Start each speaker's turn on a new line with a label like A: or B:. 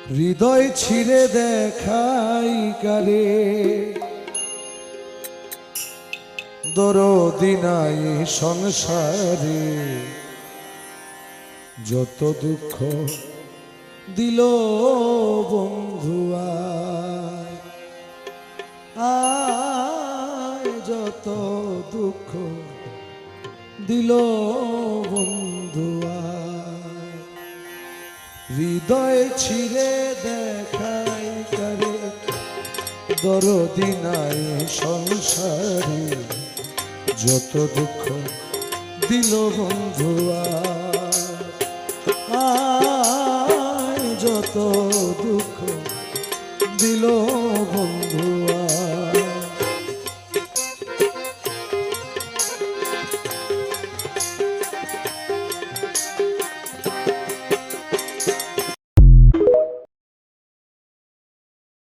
A: হৃদয় ছিঁড়ে দেখাই কারে দরদি নাই সংসারে যত দুঃখ দিল বন্ধু আয় আয় যত দুঃখ দিল বন্ধু আয় হৃদয় ছিঁড়ে দেখাই কারে দরদি নাই সংসারে যত দুঃখ দিল বন্ধু আয় যত দুঃখ দিল বন্ধু আয়